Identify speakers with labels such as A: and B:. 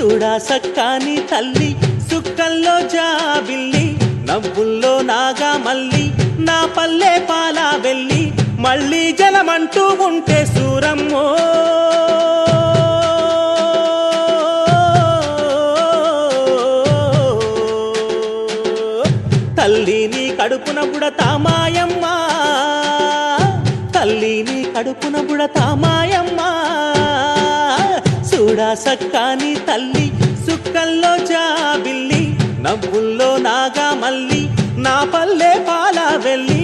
A: చూడా సక్కాని తల్లి సుక్కల్లో జాబిల్లి నవ్వుల్లో నాగా మల్లి నా పల్లె పాలా వెళ్ళి మళ్ళీ జలమంటూ ఉంటే సూరమ్మో తల్లి నీ కడుపున బుడతా మాయమ్మ తల్లి నీ కడుపున బుడతా మాయమ్మ చూడా సక్కాని తల్లి సుక్కల్లో జాబిల్లి నవ్వుల్లో నాగా మల్లి నా పల్లె పాలా వెళ్ళి